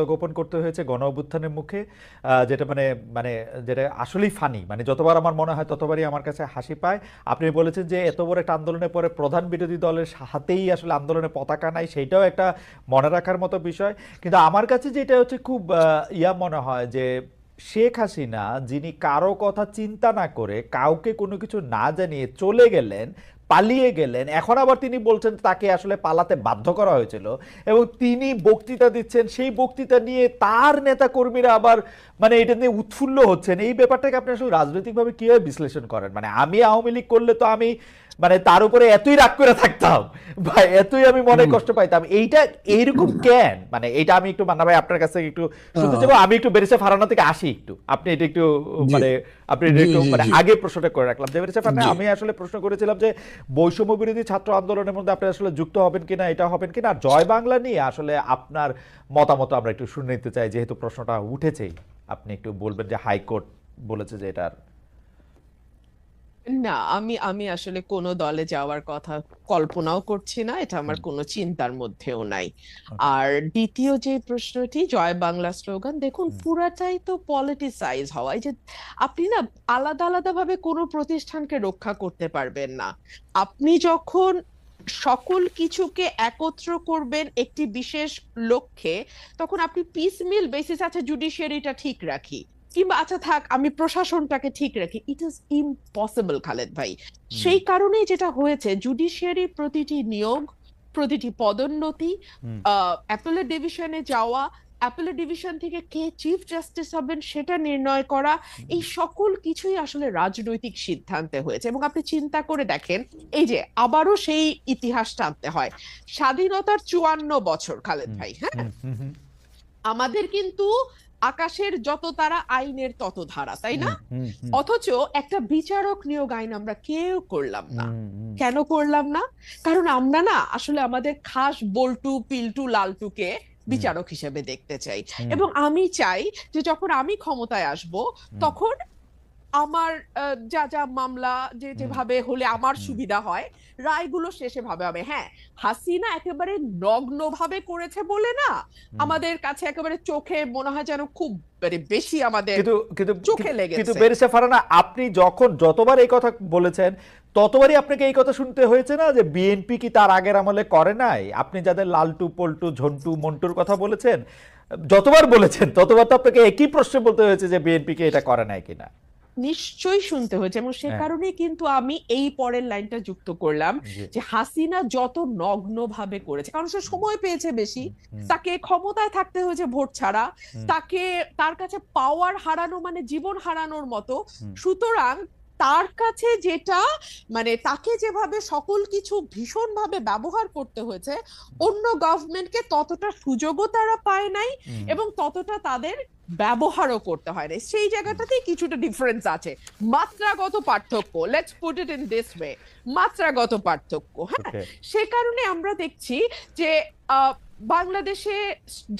আত্মগোপন করতে হয়েছে গণ অভ্যুত্থানের মুখে, যেটা মানে মানে যেটা আসলেই ফানি, মানে যতবার আমার মনে হয় ততবারই আমার কাছে হাসি পায়। আপনি বলেছেন যে এত বড় একটা আন্দোলনের পরে প্রধান বিরোধী দলের হাতেই আসলে আন্দোলনের পতাকা নাই, সেইটাও একটা মনে রাখার মতো বিষয়। কিন্তু আমার কাছে যেটা হচ্ছে খুব মনে হয় যে শেখ হাসিনা যিনি কারো কথা চিন্তা না করে কাউকে কোনো কিছু না জানিয়ে চলে গেলেন, পালিয়ে গেলেন, এখন আবার তিনি বলছেন তাকে আসলে পালাতে বাধ্য করা হয়েছিল, এবং তিনি বক্তৃতা দিচ্ছেন, সেই বক্তৃতা নিয়ে তার নেতা কর্মীরা আবার মানে এটা নিয়ে উৎফুল্ল হচ্ছেন। এই ব্যাপারটাকে আপনি আসলে রাজনৈতিকভাবে কিভাবে বিশ্লেষণ করেন? মানে আমি আওয়ামী লীগ করলে তো আমি মানে তার উপরে এতই রাগ করে থাকতাম বা এতই আমি মনে কষ্ট পাইতাম, এইটা এইরকম কেন? মানে এইটা আমি একটু মান্না ভাই আপনার কাছে একটু শুনতে চাইবো। আমি একটু বেরিসা ফারানা থেকে আসি, একটু আপনি এটা একটু মানে আপনি এটা একটু মানে আগে প্রশ্নটা করে রাখলাম যে বেরিসা ফারানা, আমি আসলে প্রশ্ন করেছিলাম যে বৈষম্য বিরোধী ছাত্র আন্দোলনের মধ্যে আপনি আসলে যুক্ত হবেন কিনা, এটা হবেন কিনা, আর জয় বাংলা নিয়ে আসলে আপনার মতামত আমরা একটু শুনে নিতে চাই, যেহেতু প্রশ্নটা উঠেছেই। আপনি একটু বলবেন যে হাইকোর্ট বলেছে যে এটার। না, আমি আমি আসলে কোনো দলে যাওয়ার কথা কল্পনাও করছি না, এটা আমার কোনো চিন্তার মধ্যেও নাই। ওকে। আর দ্বিতীয় যে প্রশ্নটি, জয় বাংলা স্লোগান, দেখুন পুরাটাই তো পলিটিসাইজ হওয়া। এই যে আপনি না আলাদা আলাদা ভাবে কোনো প্রতিষ্ঠানকে রক্ষা করতে পারবেন না। আপনি যখন সকল কিছুকে একত্র করবেন একটি বিশেষ লক্ষ্যে, তখন আপনি পিসমিল বেসিস আছে জুডিশিয়ারিটা ঠিক রাখি, কিংবা আচ্ছা থাক আমি প্রশাসনটাকে ঠিক রাখি, ইট ইজ ইম্পসিবল খালেদ ভাই। হুম। সেই কারণেই যেটা হয়েছে, জুডিশিয়ারির প্রতিটি নিয়োগ, প্রতিটি পদোন্নতি, হুম। অ্যাপেলেট ডিভিশনে যাওয়া, অ্যাপেলেট ডিভিশন থেকে কে চিফ জাস্টিস হবেন সেটা নির্ণয় করা, এই সকল কিছুই আসলে রাজনৈতিক সিদ্ধান্তে হয়েছে। এবং আপনি চিন্তা করে দেখেন, এই যে আবারও সেই ইতিহাস টানতে হয়, স্বাধীনতার 54 বছর খালেদ হুম। ভাই, হ্যাঁ, হুম। হুম। হুম। আমাদের কিন্তু আকাশের যত তারা আইনের তত ধারা, তাই না? হুম। হুম। হুম। অথচ একটা বিচারক নিয়োগ আইন আমরা কেউ করলাম না। হুম। হুম। কেন করলাম না? কারণ আমরা না আসলে আমাদের খাস বল্টু পিল্টু লালটুকে হুম। বিচারক হিসেবে দেখতে চাই। হুম। এবং আমি চাই যে যখন আমি ক্ষমতায় আসব, হুম। তখন আমার যা যা মামলা যে হুম। যেভাবে হলে আমার হুম। সুবিধা হয়, রায়গুলো শেষে ভাবে হবে। হ্যাঁ, হাসিনা একেবারে নগ্ন ভাবে করেছে বলে না, হুম। আমাদের কাছে একেবারে চোখে মনে হয় যেন খুব মানে বেশি আমাদের কিন্তু কিন্তু চোখে কিন্তু লেগেছে। বেরিসা ফারানা, আপনি যখন যতবার এই কথা বলেছেন ততবারই আপনাকে এই কথা শুনতে হয়েছে না যে বিএনপি কি তার আগের আমলে করে নাই? আপনি যাদের লালটু পল্টু ঝন্টু মন্টুর কথা বলেছেন, যতবার বলেছেন ততবার তো আপনাকে একই প্রশ্ন বলতে হয়েছে যে বিএনপি কি এটা করে নাই কিনা। নিশ্চয়ই শুনতে হয়েছে, এবং সে হ্যাঁ। কারণেই কিন্তু আমি এই পরের লাইনটা যুক্ত করলাম, জি। যে হাসিনা যত নগ্ন ভাবে করেছে, কারণ সে হুম। সময় পেয়েছে বেশি, হুম। হুম। তাকে ক্ষমতায় থাকতে হয়েছে ভোট ছাড়া, হুম। তাকে, তার কাছে পাওয়ার হারানো মানে জীবন হারানোর মতো। হুম। সুতরাং তার কাছে যেটা, মানে তাকে যেভাবে সকল কিছু ভীষণভাবে ব্যবহার করতে হয়েছে, অন্য গভর্নমেন্টকে ততটা সুযোগও তারা পায় নাই, হুম। এবং ততটা তাদের ব্যবহারও করতে হয় না। সেই জায়গাটাতেই কিছুটা ডিফারেন্স আছে, মাত্রাগত পার্থক্য, let's put it in this way, মাত্রাগত পার্থক্য, হ্যাঁ। ওকে। সে কারণে আমরা দেখছি যে আহ, বাংলাদেশে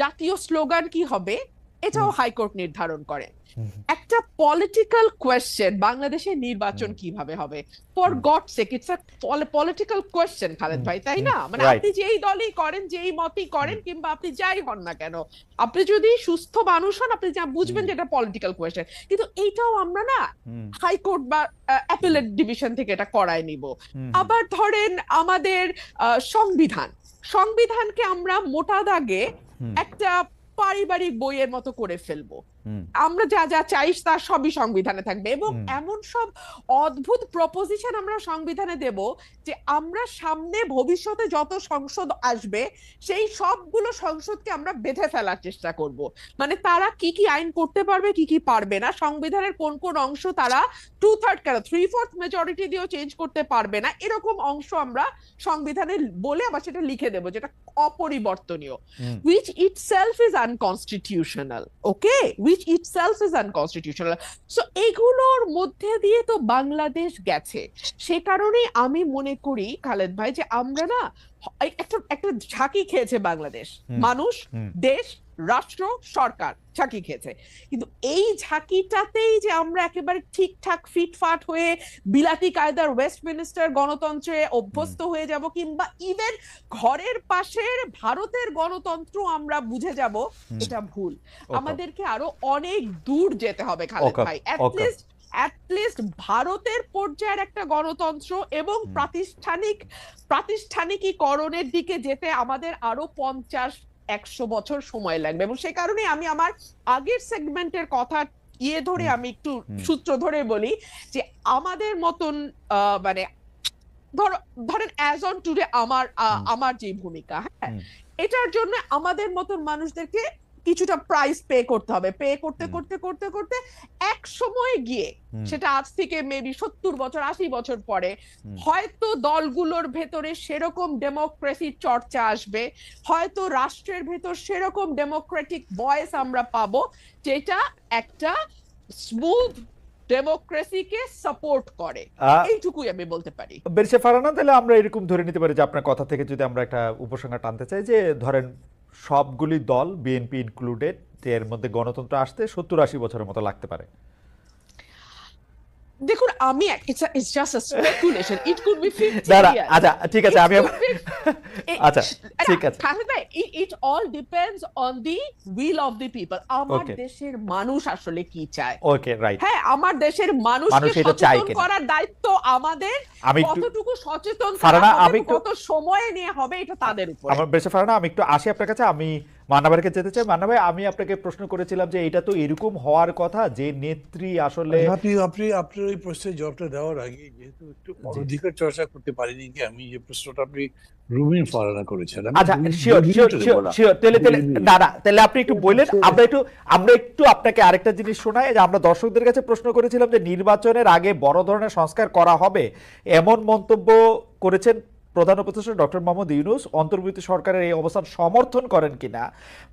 জাতীয় স্লোগান কি হবে এটাও হুম। হাইকোর্ট নির্ধারণ করে। হুম। একটা পলিটিক্যাল কোয়েশ্চেন, বাংলাদেশে নির্বাচন হুম। কিভাবে হবে, for hmm. God sake, it's a political question Khaled হুম। ভাই, তাই হুম। না? মানে রাইট। আপনি যেই দলই করেন, যেই মতই হুম। করেন, কিংবা আপনি যাই হন না কেন, আপনি যদি সুস্থ মানুষ হন, আপনি যা বুঝবেন হুম। যে এটা পলিটিক্যাল কোয়েশ্চেন। কিন্তু এইটাও আমরা না হুম। হাইকোর্ট বা হুম। অ্যাপেলেট ডিভিশন থেকে এটা করায় নিব। হুম। হুম। আবার ধরেন আমাদের সংবিধান, সংবিধানকে আমরা মোটা দাগে হুম। একটা পারিবারিক বইয়ের মতো করে ফেলবো। হুম। আমরা যা যা চাই তার সবই সংবিধানে থাকবে, এবং হুম। এমন সব অদ্ভুত প্রপোজিশন আমরা সংবিধানে দেব যে আমরা সামনে ভবিষ্যতে যত সংসদ আসবে, সেই সবগুলো সংসদকে আমরা বেঁধে ফেলার চেষ্টা করব। মানে তারা কি কি আইন করতে পারবে, কি কি পারবে না, সংবিধানের কোন কোন অংশ তারা 2/3 কেন 3/4 মেজরিটি দিয়েও চেঞ্জ করতে পারবে না, এরকম অংশ আমরা সংবিধানে বলে আবার সেটা লিখে দেব, যেটা অপরিবর্তনীয়, হুম। which itself is unconstitutional, okay, which itself is unconstitutional. So এইগুলোর মধ্যে দিয়ে তো বাংলাদেশ গেছে। সে কারণে আমি মনে করি খালেদ ভাই যে আমরা না একটা একটা ঝাঁকি খেয়েছে বাংলাদেশ, হুম। মানুষ, হুম। দেশ, রাষ্ট্র, সরকার ঝাঁকি খেয়েছে। কিন্তু এই ঝাঁকিটাতেই যে আমরা একেবারে ঠিকঠাক ফিটফাট হয়ে বিলাতি কায়দার ওয়েস্টমিনিস্টার গণতন্ত্রে অভ্যস্ত হয়ে যাব, কিংবা ইভেন ঘরের পাশের ভারতের গণতন্ত্র আমরা বুঝে যাব, এটা ভুল। আমাদেরকে আরো অনেক দূর যেতে হবে খালেদ ভাই। অ্যাটলিস্ট ভারতের পর্যায়ের একটা গণতন্ত্র এবং প্রাতিষ্ঠানিকীকরণের দিকে যেতে আমাদের আরো 50-100 বছর সময় লাগবে। এবং সে কারণে আমি আমার আগের সেগমেন্টের কথা ধরে আমি একটু সূত্র ধরে বলি যে আমাদের মতন মানে ধরেন অ্যাজ অন টুডে আমার যে ভূমিকা, হ্যাঁ, এটার জন্য আমাদের মতন মানুষদেরকে কিছুটা প্রাইস পে করতে হবে। পে করতে করতে করতে করতে এক সময় গিয়ে, সেটা আজ থেকে মেবি 70 বছর 80 বছর পরে, হয়তো দলগুলোর ভেতরে সেরকম ডেমোক্রেসির চর্চা আসবে, হয়তো রাষ্ট্রের ভেতর সেরকম ডেমোক্রেটিক ভয়েস আমরা পাবো যেটা একটা স্মুথ ডেমোক্রেসিকে সাপোর্ট করে। এইটুকুই আমি বলতে পারি। বেরসে ফারহানা, তাহলে আমরা এরকম ধরে নিতে পারি যে আপনার কথা থেকে যদি আমরা একটা উপসংহার টানতে চাই, যে ধরেন সবগুলি দল, বিএনপি ইনক্লুডেড, এর মধ্যে গণতন্ত্র আসতে 70-80 বছরের মতো লাগতে পারে। দেখুন, আমি it's just a speculation. It could be 50 years. আচ্ছা ঠিক আছে, আমি আচ্ছা ঠিক আছে, it all depends on the will of the people. আমার দেশের মানুষ আসলে কি চায়। ওকে, রাইট। হ্যাঁ, আমার দেশের মানুষকে সচেতন করার দায়িত্ব আমাদের। কতটুকু সচেতন হবে, কত সময় নিয়ে হবে, এটা তাদের উপর। আমার বেশি ফারহানা, আমি একটু আসি আপনার কাছে। আমি মান্না ভাইকে যেতে চাই। মান্না ভাই, আমি আপনাকে প্রশ্ন করেছিলাম যে এটা তো এরকম হওয়ার কথা যে নেত্রী আসলে, আপনার ওই প্রশ্নের জবাবটা দেওয়ার আগে যেহেতু একটু অধিকার চর্চা করতে পারিনি, কি আমি যে প্রশ্নটা আপনি রুমিন ফারহানা করেছেন। আচ্ছা, শিওর তাহলে আপনি একটু বললেন, আমরা একটু আপনাকে আরেকটা জিনিস শোনাই, যে আমরা দর্শকদের কাছে প্রশ্ন করেছিলাম যে নির্বাচনের আগে বড় ধরনের সংস্কার করা হবে, এমন মন্তব্য করেছেন প্রধান উপদেষ্টা ডক্টর মোহাম্মদ ইউনূস। অন্তর্বর্তী সরকারের এই অবস্থান সমর্থন করেন কিনা,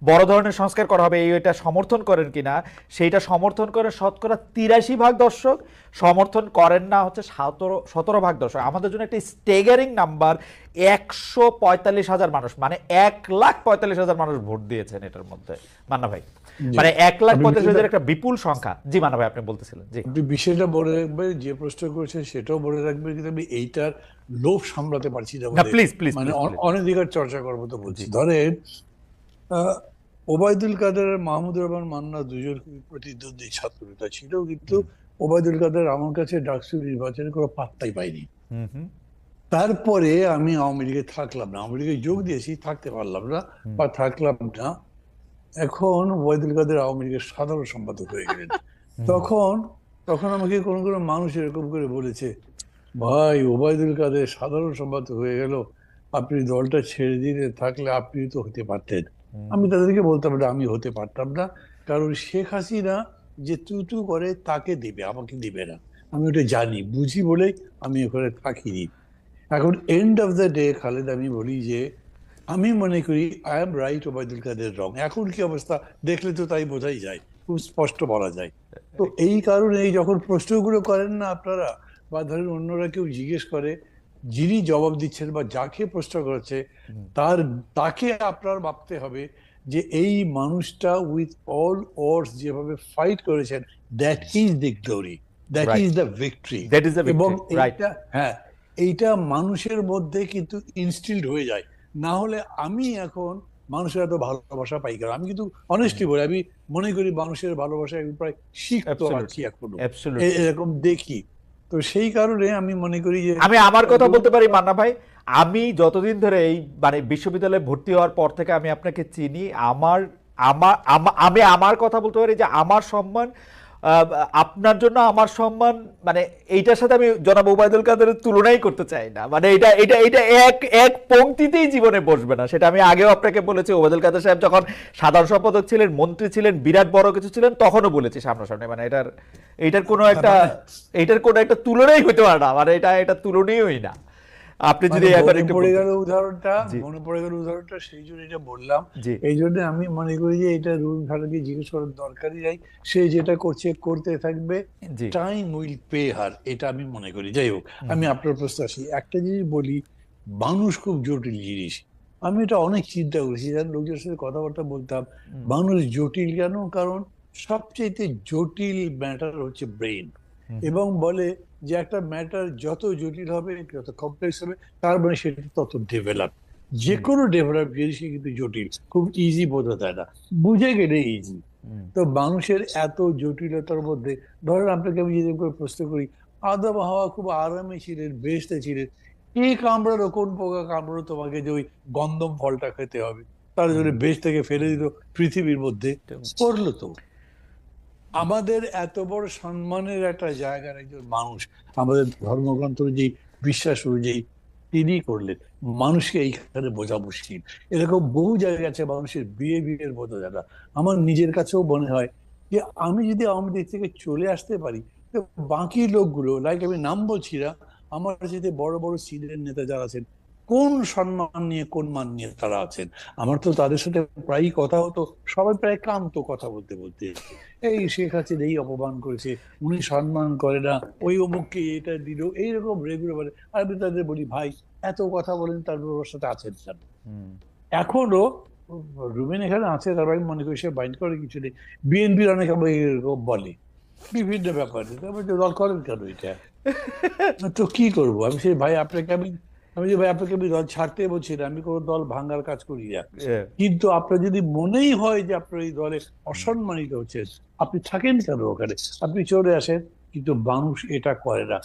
বড় ধরনের সংস্কার করা হবে এটা সমর্থন করেন কিনা, সেইটা সমর্থন করে শতকরা 83% দর্শক, সমর্থন করেন না হচ্ছে 17% দর্শক। আমাদের জন্য একটা স্টেগারিং নাম্বার, 145,000 মানুষ, মানে 1,45,000 মানুষ ভোট দিয়েছেন এটার মধ্যে। মান্না ভাই, মানে 1,45,000 একটা বিপুল সংখ্যা। জি মান্না ভাই, আপনি বলতেছিলেন। জি, আপনি বিষয়টা বলে রাখবেন, যে প্রশ্ন করেছেন সেটাও বলে রাখবেন, কিন্তু আমি এইটার লোভ সামলাতে পারছি না। প্লিজ প্লিজ, মানে অনধিকার চর্চা করবো তো বলছি। ধরেন ওবায়দুল কাদের আর মাহমুদুর রহমান মান্না দুজন প্রতিদ্বন্দ্বী ছাত্র নেতা ছিল, কিন্তু ওবায়দুল কাদের আমার কাছে ডাকসু নির্বাচনে কোনো পাত্তাই পাইনি। তারপরে আমি আওয়ামী লীগে থাকলাম না, আওয়ামী লীগে যোগ দিয়েছি, থাকতে পারলাম না বা থাকলাম না। এখন ওবায়দুল কাদের আওয়ামী লীগের সাধারণ সম্পাদক হয়ে গেলেন। তখন আমাকে কোনো কোনো মানুষ এরকম করে বলেছে, ভাই ওবায়দুল কাদের সাধারণ সম্পাদক হয়ে গেল, আপনি দলটা ছেড়ে দিতে থাকলে আপনি তো হতে পারতেন। আমি তাদেরকে বলতাম না, আমি হতে পারতাম না, কারণ শেখ হাসিনা যে তুতু করে তাকে দিবে, আমাকে দিবে না। আমি ওটা জানি, বুঝি বলেই আমি ওখানে থাকিনি। এখন end of the day Khaled, আমি বলি যে আমি মনে করি I am right, Obaidul Quader রং। এখন কি অবস্থা দেখলে তো তাই বোঝাই যায়, খুব স্পষ্ট বলা যায়। তো এই কারণে যখন প্রশ্নগুলো করেন না আপনারা, বা ধরেন অন্যরা কেউ জিজ্ঞেস করে, যিনি জবাব দিচ্ছেন বা যাকে প্রশ্ন করেছে তাকে আপনার ভাবতে হবে যে এই মানুষটা উইথ অল অডস যেভাবে ফাইট করেছেন, that is the glory, that is the victory. এবং এইটা মানুষের মধ্যে কিন্তু ইনস্টিলড হয়ে যায়। না হলে আমি এখন মানুষের এত ভালোবাসা পাই কেন? আমি কিন্তু অনেস্টলি বলি, আমি মনে করি মানুষের ভালোবাসা প্রায় শিখতে আছি এখনো, এরকম দেখি। তো সেই কারণে আমি মনে করি যে আমি আমার কথা বলতে পারি মান্না ভাই, আমি যতদিন ধরে এই মানে বিশ্ববিদ্যালয়ে ভর্তি হওয়ার পর থেকে আমি আপনাকে চিনি, আমি আমার কথা বলতে পারি যে আমার সম্মান, আপনার জন্য আমার সম্মান, মানে এইটার সাথে আমি জনাব ওবায়দুল কাদেরের তুলনাই করতে চাই না। মানে এটা এক পংক্তিতেই জীবনে বসবে না। সেটা আমি আগেও আপনাকে বলেছি, ওবায়দুল কাদের সাহেব যখন সাধারণ সম্পাদক ছিলেন, মন্ত্রী ছিলেন, বিরাট বড় কিছু ছিলেন, তখনও বলেছি সামনাসামনি, মানে এইটার কোনো একটা তুলনাই হইতে পারে না, মানে এটা তুলনীয়ই না। আপনি যদি মনে পড়ে গেল উদাহরণটা, সেই জন্য এটা বললাম। এই জন্য আমি মনে করি যে এটা রুল ভারতকে জিজ্ঞেস করার দরকারই নাই, সে যেটা করতে থাকবে, টাইম উইল পে হার, এটা আমি মনে করি। যাই হোক, আমি আপনার প্রশ্ন আসি। একটা জিনিস বলি, মানুষ খুব জটিল জিনিস। আমি এটা অনেক চিন্তা করেছি, যার লোকজনের সাথে কথাবার্তা বলতাম। হুম, মানুষ জটিল কেন? কারণ সবচেয়ে জটিল ম্যাটার হচ্ছে ব্রেন। হুম, এবং বলে যে একটা ম্যাটার যত জটিল হবে, যত কমপ্লেক্স হবে, তার মানে সেটা তত ডেভেলপ। যে হুম, কোনো ডেভেলপ জিনিসই কিন্তু জটিল, খুব ইজি বোঝা যায় না, বুঝে গেলে ইজি। হুম, তো মানুষের এত জটিলতার মধ্যে, ধরেন আপনাকে আমি যদি করে প্রশ্ন করি, আদম হাওয়া খুব আরামে ছিলেন, বেহেশতে ছিলেন, কে কামড়ালো, কোন পোকা কামড়ালো তোমাকে যে ওই গন্ধম ফলটা খেতে হবে? তার জন্য হুম, বেহেশত থেকে ফেলে দিল পৃথিবীর মধ্যে, হুম, করলো তো। আমাদের এত বড় সম্মানের একটা জায়গার একজন মানুষ, আমাদের ধর্মগ্রন্থ যে বিশ্বাস অনুযায়ী তিনি করলেন, মানুষকে এইখানে বোঝা মুশকিল। এরকম বহু জায়গা আছে মানুষের বিহেভিয়ার বোঝা যায় না। আমার নিজের কাছেও মনে হয় যে আমি যদি আওয়ামী লীগ থেকে চলে আসতে পারি, তো বাকি লোকগুলো, লাইক আমি নাম বলছি না, আমার সাথে বড় বড় সিনিয়র নেতা যারা আছেন, কোন সম্মান নিয়ে কোন মান নিয়ে তারা আছেন। আমার তো তাদের সাথে প্রায়ই কথা হতো, সবাই প্রায় কামতো কথা বলতে বলতে, এই শেখ হাসিনা এই অপমান করেছে, উনি সম্মান করে না, ওই অমুককে এটা দিল, এইরকম রেগুলার বলে। আর আমি তাদের বলি, ভাই এত কথা বলেন, তারপর ওর সাথে আছেন কেন? হুম, এখনো রুবেন এখানে আছে, তারপর আমি মনে করি সে বাইন্ড করে কিছু নেই। বিএনপির অনেক আবার এরকম বলে বিভিন্ন ব্যাপারে, তারপর যে দল করেন কেন এটা? তো কি করবো আমি? সেই ভাই আপনাকে আমি, আমি যে ভাই আপনাকে আমি দল ছাড়তে বলছি না, আমি কোনো দল ভাঙার কাজ করি না। এ, কিন্তু আপনার যদি মনেই হয় যে আপনার এই দলে হুম, অসম্মানিত হচ্ছেন, আপনি থাকেন কেন ওখানে? আপনি চলে আসেন। কিন্তু মানুষ এটা করে না।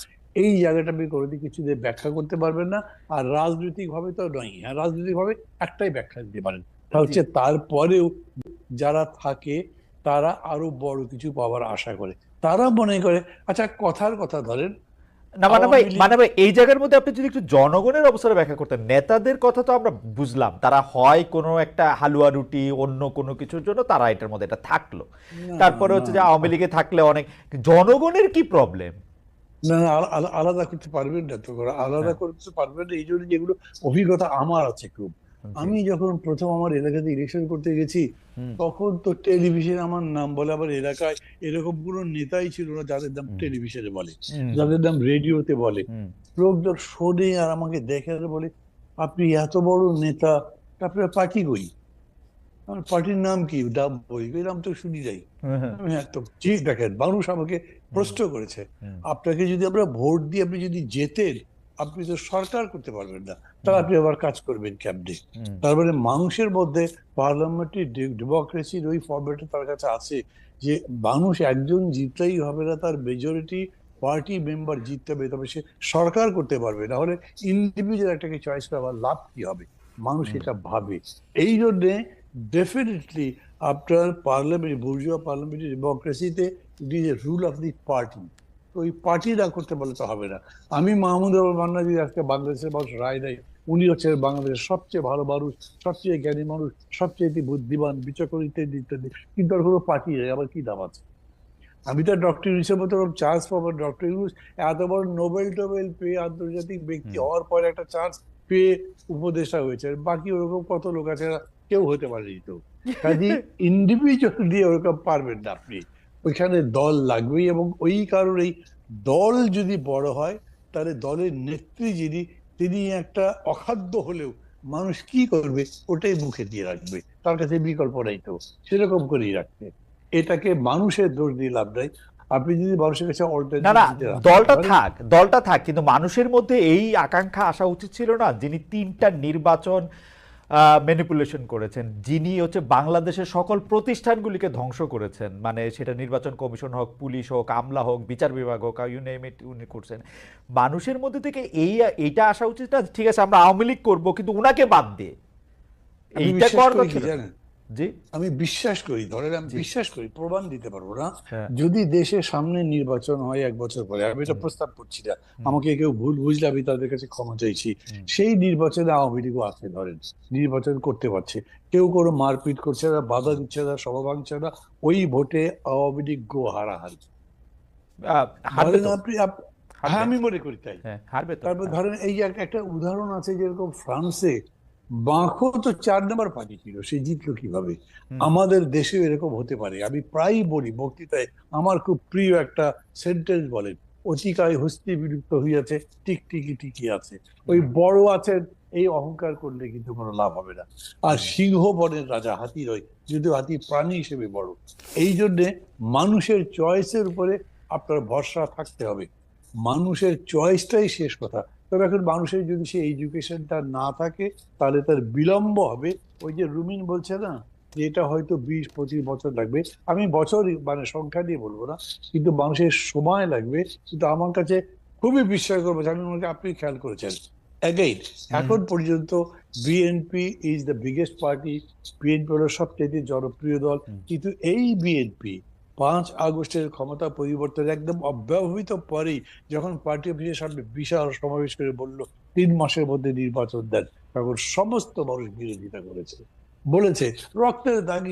এই জায়গাটা আপনি কোনোদিন কিছু দিয়ে ব্যাখ্যা করতে পারবেন না। আর রাজনৈতিক ভাবে তো নয়, হ্যাঁ রাজনৈতিক ভাবে একটাই ব্যাখ্যা দিতে পারেন, তা জি, হচ্ছে তারপরেও যারা থাকে তারা আরো বড় কিছু পাওয়ার আশা করে। তারা মনে করে, আচ্ছা কথার কথা ধরেন, না মানে ভাই, আওয়ামী লীগ। মানে ভাই এই জায়গার মধ্যে আপনি যদি একটু জনগণের অবস্থাটা ব্যাখ্যা করতেন। নেতাদের কথা তো আমরা বুঝলাম, তারা হয় কোনো একটা হালুয়া রুটি অন্য কোনো কিছুর জন্য তারা এটার মধ্যে এটা থাকলো, না তারপরে না হচ্ছে যে আওয়ামী লীগে থাকলে অনেক, জনগণের কি প্রবলেম? না না, আলাদা করতে পারবেন না তো, আলাদা হ্যাঁ, করতে পারবেন না। এই জন্য যেগুলো অভিজ্ঞতা আমার আছে খুব। জি, আমি যখন প্রথম আমার এলাকাতে ইলেকশন করতে গেছি, হুম, তখন তো টেলিভিশনে আমার নাম বলে, আবার এলাকায় এরকম কোনো নেতাই ছিল না যাদের নাম হুম, টেলিভিশনে বলে, হুম, হুম, যাদের নাম রেডিওতে বলে। হুম, লোকজন শোনে আর আমাকে দেখে আর বলে, আপনি এত বড় নেতা, আপনার পার্টি কই? আমার পার্টির নাম কি? ডাব বই, এই নাম তো শুনি যাই। হুম, আমি তো ঠিক, দেখেন মানুষ আমাকে হুম, প্রশ্ন করেছে, হুম, আপনাকে যদি আমরা ভোট দিয়ে আপনি যদি জেতেন, আপনি তো সরকার করতে পারবেন না, তাহলে হুম, আপনি আবার কাজ করবেন কেমনে? হুম, তার মানে মানুষের মধ্যে পার্লামেন্টারি ডেমোক্রেসির ওই ফর্মেটে তার কাছে আছে যে মানুষ একজন জিততেই হবে না, তার মেজরিটি পার্টি মেম্বার জিততে হবে, তবে সে সরকার করতে পারবে, না হলে ইন্ডিভিজুয়াল একটাকে চয়েস করে আবার লাভ কি হবে? মানুষ হুম, এটা ভাবে। এই জন্যে ডেফিনেটলি আপনার পার্লামেন্ট, বুর্জোয়া পার্লামেন্টারি ডেমোক্রেসিতে it is a rule of the party. তো ওই পার্টি না করতে বলে তো হবে না। আমি মাহমুদুর রহমান মান্না যদি আজকে বাংলাদেশের মানুষ রায় দেয়, উনি হচ্ছে বাংলাদেশের সবচেয়ে ভালো মানুষ, সবচেয়ে জ্ঞানী মানুষ, সবচেয়ে বুদ্ধিমান, বিচক্ষণ, ইত্যাদি ইত্যাদি, কিন্তু আর কোনো পার্টি নেই, আবার কি দাম আছে? আমি তো ডক্টর ইউনূসের মতো চান্স পাবো? ডক্টর ইউনূস এত বড় নোবেল টোবেল পেয়ে আন্তর্জাতিক ব্যক্তি হুম, হওয়ার পরে একটা চান্স পেয়ে উপদেষ্টা হয়েছে, বাকি ওরকম কত লোক আছে, কেউ হতে পারেনি তো। কাজে ইন্ডিভিজুয়াল দিয়ে ওরকম পারবেন না আপনি, ওইখানে দল লাগবেই। এবং ওই কারণেই দল যদি বড় হয়, তাহলে দলের নেত্রী যিনি, তিনি একটা অখাদ্য হলেও মানুষ কি করবে ওটাই মুখে দিয়ে রাখবে, তার কাছে বিকল্প নাই তো, সেরকম করেই রাখবে। এটাকে মানুষের দোষ দিয়ে লাভ নাই। আপনি যদি মানুষের কাছে না অল্টারনেটিভ না, দিতে না দলটা পারেন। থাক, দলটা থাক, কিন্তু মানুষের মধ্যে এই আকাঙ্ক্ষা আসা উচিত ছিল না, যিনি তিনটা নির্বাচন ম্যানিপুলেশন করেছেন, যিনি হচ্ছে বাংলাদেশের সকল প্রতিষ্ঠানগুলিকে ধ্বংস করেছেন, মানে সেটা নির্বাচন কমিশন হোক, পুলিশ হোক, আমলা হোক, বিচার বিভাগ হোক, ইউ নেম ইট, উনি করছেন। মানুষের মধ্যে থেকে এইটা আসা উচিত না, ঠিক আছে আমরা আওয়ামী লীগ করবো কিন্তু উনাকে বাদ দিয়ে, আমি এইটা বিশ্বাস করার করি কথা কি ছিল না। জানেন, জি, আমি বিশ্বাস করি, ধরেন আমি জি, বিশ্বাস করি, প্রমাণ দিতে পারবো না, হ্যাঁ, যদি দেশে সামনে নির্বাচন হয় 1 বছর পরে, আমি এটা হুম, প্রস্তাব করছি না, হুম, আমাকে কেউ ভুল বুঝলে আমি তাদের কাছে ক্ষমা চাইছি, হুম, সেই নির্বাচনে আওয়ামী লীগও আছে, ধরেন নির্বাচন করতে পারছে, কেউ কোনো মারপিট করছে না, বাধা দিচ্ছে না, সভা ভাঙছে না, ওই ভোটে আওয়ামী লীগ গো হারাহারি। হারবে ধরেন তো, হ্যাঁ হারবে, আমি মনে করি তাই। হ্যাঁ হারবে তো, তারপর হ্যাঁ, ধরেন এই যে একটা একটা উদাহরণ আছে, যেরকম ফ্রান্সে বাঁকো তো 4 নম্বর পার্টি ছিল, সে জিতলো কিভাবে? হুম, আমাদের দেশেও এরকম হতে পারে। আমি প্রায়ই বলি বক্তৃতায়, আমার খুব প্রিয় একটা সেন্টেন্স বলেন, অতিকায় হস্তি বিলুপ্ত হইয়াছে, টিকটিকি টিকি আছে। ওই হুম, বড় আছেন, এই অহংকার করলে কিন্তু কোনো লাভ হবে না। আর সিংহ বনের রাজা হাতি নয়, যদিও হাতি প্রাণী হিসেবে বড়। এই জন্যে মানুষের চয়েসের উপরে আপনার ভরসা থাকতে হবে। মানুষের চয়েসটাই শেষ কথা। তবে এখন মানুষের যদি সেই এডুকেশনটা না থাকে তাহলে তার বিলম্ব হবে। ওই যে রুমিন বলছে না যে এটা হয়তো 20-25 বছর লাগবে, আমি বছর মানে সংখ্যা দিয়ে বলবো না, কিন্তু মানুষের সময় লাগবে। কিন্তু আমার কাছে খুবই বিস্ময়কর বলছে, আমি মনে করি আপনি খেয়াল করেছেন অ্যাগেইন এখন পর্যন্ত BNP is the biggest party, BNP হলো সবচেয়ে জনপ্রিয় দল, কিন্তু এই বিএনপি 5 আগস্টের ক্ষমতা পরিবর্তন একদম অব্যবহিত পরেই যখন পার্টি অফিসের সামনে বিশাল সমাবেশ করে বলল 3 মাসের মধ্যে নির্বাচন দেন, তখন সমস্ত মানুষ বিরোধিতা করেছে, বলেছে রক্তের দাগি